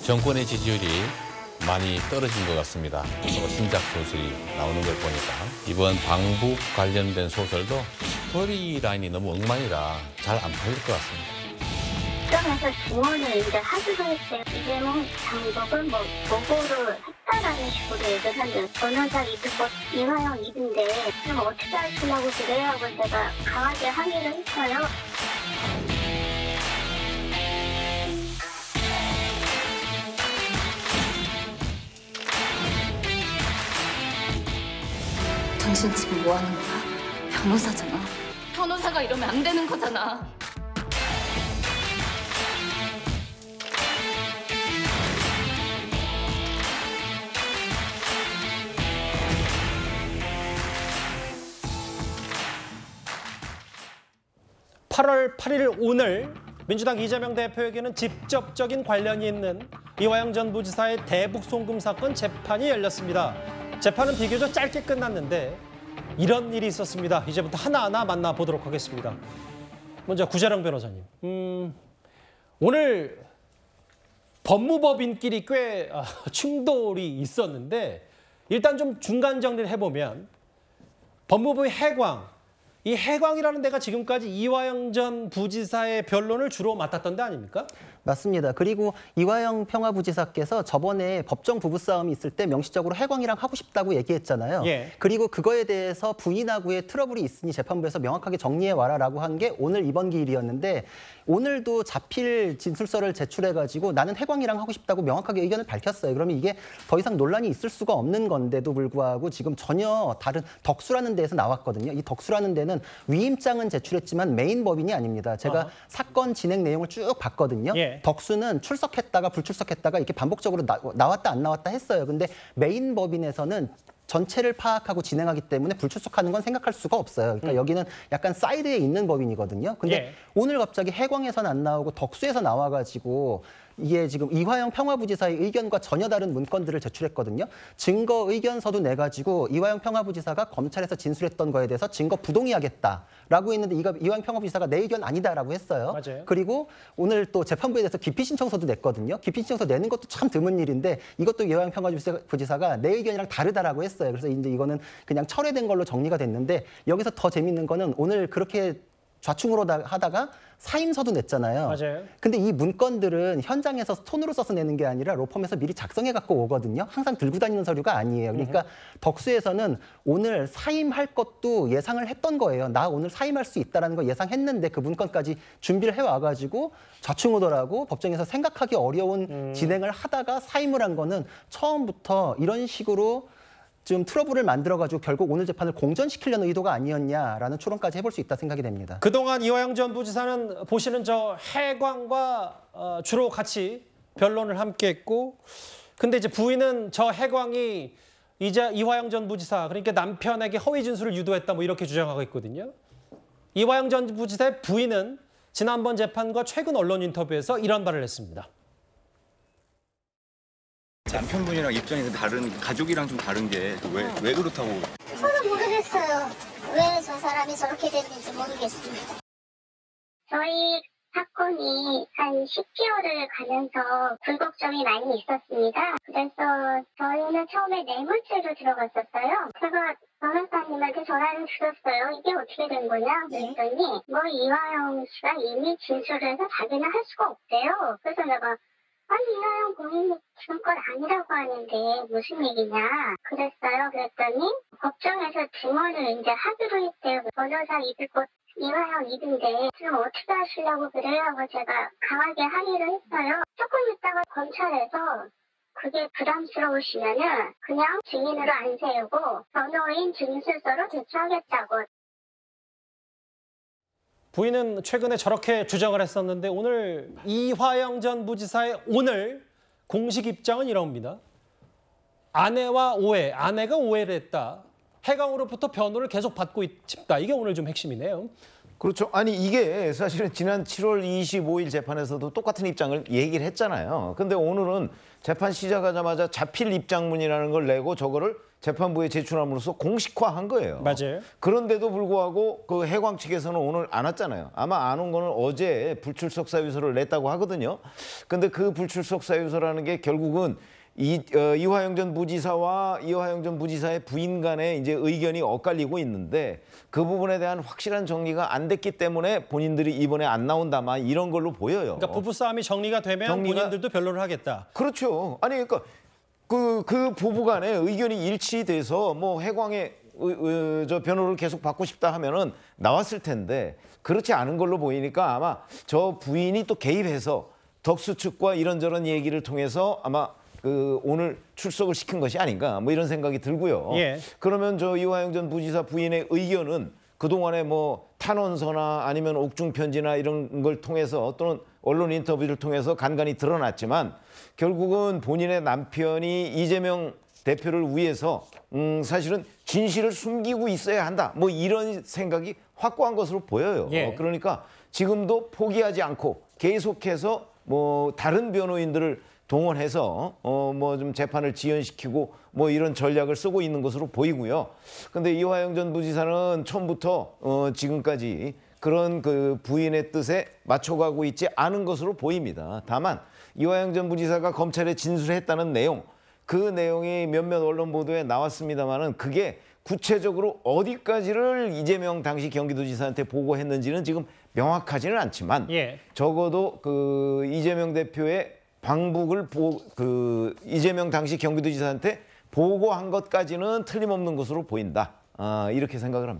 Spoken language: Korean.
정권의 지지율이 많이 떨어진 것 같습니다. 신작 소설이 나오는 걸 보니까 이번 방북 관련된 소설도 스토리 라인이 너무 엉망이라 잘 안 팔릴 것 같습니다. 입장에서 증언을 이제 하기로 했어요. 이제는 장복을 보고를 했다라는 식으로 얘기를 하는데 변호사 이득고 이화영 이든데 그럼 어떻게 하시려고 그래요? 하고 제가 강하게 항의를 했어요. 당신 지금 뭐 하는 거야? 변호사잖아. 변호사가 이러면 안 되는 거잖아. (8월 8일) 오늘 민주당 이재명 대표에게는 직접적인 관련이 있는 이화영 전 부지사의 대북 송금 사건 재판이 열렸습니다. 재판은 비교적 짧게 끝났는데 이런 일이 있었습니다. 이제부터 하나하나 만나보도록 하겠습니다. 먼저 구자령 변호사님. 오늘 법무법인끼리 꽤 충돌이 있었는데 일단 좀 중간 정리를 해보면 법무부의 해광, 이 해광이라는 데가 지금까지 이화영 전 부지사의 변론을 주로 맡았던 데 아닙니까? 맞습니다. 그리고 이화영 평화부지사께서 저번에 법정 부부싸움이 있을 때 명시적으로 해광이랑 하고 싶다고 얘기했잖아요. 예. 그리고 그거에 대해서 부인하고의 트러블이 있으니 재판부에서 명확하게 정리해와라라고 한 게 오늘 이번 기일이었는데 오늘도 자필 진술서를 제출해가지고 나는 해광이랑 하고 싶다고 명확하게 의견을 밝혔어요. 그러면 이게 더 이상 논란이 있을 수가 없는 건데도 불구하고 지금 전혀 다른 덕수라는 데에서 나왔거든요. 이 덕수라는 데는 위임장은 제출했지만 메인 법인이 아닙니다. 제가 사건 진행 내용을 쭉 봤거든요. 예. 덕수는 출석했다가 불출석했다가 이렇게 반복적으로 나왔다 안 나왔다 했어요. 근데 메인 법인에서는 전체를 파악하고 진행하기 때문에 불출석하는 건 생각할 수가 없어요. 그러니까 여기는 약간 사이드에 있는 법인이거든요. 근데 예. 오늘 갑자기 해광에서는 안 나오고 덕수에서 나와가지고 이게 지금 이화영 평화부지사의 의견과 전혀 다른 문건들을 제출했거든요. 증거 의견서도 내가지고 이화영 평화부지사가 검찰에서 진술했던 거에 대해서 증거 부동의하겠다라고 했는데 이화영 평화부지사가 내 의견 아니다라고 했어요. 맞아요. 그리고 오늘 또 재판부에 대해서 기피 신청서도 냈거든요. 기피 신청서 내는 것도 참 드문 일인데 이것도 이화영 평화부지사가 내 의견이랑 다르다라고 했어요. 그래서 이제 이거는 그냥 철회된 걸로 정리가 됐는데 여기서 더 재밌는 거는 오늘 그렇게 좌충으로 하다가 사임서도 냈잖아요. 맞아요. 근데 이 문건들은 현장에서 손으로 써서 내는 게 아니라 로펌에서 미리 작성해 갖고 오거든요. 항상 들고 다니는 서류가 아니에요. 그러니까 덕수에서는 오늘 사임할 것도 예상을 했던 거예요. 나 오늘 사임할 수 있다는 거 예상했는데 그 문건까지 준비를 해와가지고 좌충우돌하고 법정에서 생각하기 어려운 진행을 하다가 사임을 한 거는 처음부터 이런 식으로 지금 트러블을 만들어가지고 결국 오늘 재판을 공전시키려는 의도가 아니었냐라는 추론까지 해볼 수 있다 생각이 됩니다. 그동안 이화영 전 부지사는 보시는 저 해광과 주로 같이 변론을 함께했고, 근데 이제 부인은 저 해광이 이제 이화영 전 부지사, 그러니까 남편에게 허위 진술을 유도했다 뭐 이렇게 주장하고 있거든요. 이화영 전 부지사의 부인은 지난번 재판과 최근 언론 인터뷰에서 이런 말을 했습니다. 남편분이랑 입장이 다른, 가족이랑 좀 다른 게 왜 그렇다고? 저도 모르겠어요. 왜 저 사람이 저렇게 됐는지 모르겠습니다. 저희 사건이 한 10개월을 가면서 불복점이 많이 있었습니다. 그래서 저희는 처음에 뇌물죄로 들어갔었어요. 제가 변호사님한테 전화를 드렸어요. 이게 어떻게 된 거냐? 그랬더니 이화영 씨가 이미 진술을 해서 자기는 할 수가 없대요. 그래서 내가 아니 이화영 본인이 지금껏 아니라고 하는데 무슨 얘기냐 그랬어요. 그랬더니 법정에서 증언을 이제 하기로 했대요. 변호사 이들꽃 이화영 이든데 지금 어떻게 하시려고 그래요? 하고 제가 강하게 항의를 했어요. 조금 있다가 검찰에서 그게 부담스러우시면은 그냥 증인으로 안 세우고 변호인 진술서로 제출하겠다고. 부인은 최근에 저렇게 주장을 했었는데 오늘 이화영 전 부지사의 오늘 공식 입장은 이럽니다. 아내와 오해, 아내가 오해를 했다. 해광으로부터 변호를 계속 받고 싶다. 이게 오늘 좀 핵심이네요. 그렇죠. 아니 이게 사실은 지난 7월 25일 재판에서도 똑같은 입장을 얘기를 했잖아요. 근데 오늘은 재판 시작하자마자 자필 입장문이라는 걸 내고 저거를 재판부에 제출함으로써 공식화한 거예요. 맞아요. 그런데도 불구하고 그 해광 측에서는 오늘 안 왔잖아요. 아마 안 온 거는 어제 불출석 사유서를 냈다고 하거든요. 근데 그 불출석 사유서라는 게 결국은 이화영 전 부지사와 이화영 전 부지사의 부인 간에 이제 의견이 엇갈리고 있는데 그 부분에 대한 확실한 정리가 안 됐기 때문에 본인들이 이번에 안 나온다만 이런 걸로 보여요. 그러니까 부부싸움이 정리가 되면 본인들도 변론을 하겠다. 그렇죠. 아니 그러니까 그 부부 간에 의견이 일치돼서 뭐 해광의 저 변호를 계속 받고 싶다 하면은 나왔을 텐데 그렇지 않은 걸로 보이니까 아마 저 부인이 또 개입해서 덕수 측과 이런저런 얘기를 통해서 아마 그 오늘 출석을 시킨 것이 아닌가 뭐 이런 생각이 들고요. 예. 그러면 저 이화영 전 부지사 부인의 의견은 그동안에 뭐 탄원서나 아니면 옥중 편지나 이런 걸 통해서 또는 언론 인터뷰를 통해서 간간히 드러났지만 결국은 본인의 남편이 이재명 대표를 위해서 사실은 진실을 숨기고 있어야 한다. 뭐 이런 생각이 확고한 것으로 보여요. 예. 그러니까 지금도 포기하지 않고 계속해서 뭐 다른 변호인들을 동원해서 뭐 좀 재판을 지연시키고 뭐 이런 전략을 쓰고 있는 것으로 보이고요. 근데 이화영 전 부지사는 처음부터 지금까지 그런 그 부인의 뜻에 맞춰가고 있지 않은 것으로 보입니다. 다만 이화영 전 부지사가 검찰에 진술했다는 내용, 그 내용이 몇몇 언론 보도에 나왔습니다만은 그게 구체적으로 어디까지를 이재명 당시 경기도지사한테 보고했는지는 지금 명확하지는 않지만 예. 적어도 그 이재명 대표의 방북을 그 이재명 당시 경기도지사한테 보고한 것까지는 틀림없는 것으로 보인다. 이렇게 생각을 합니다.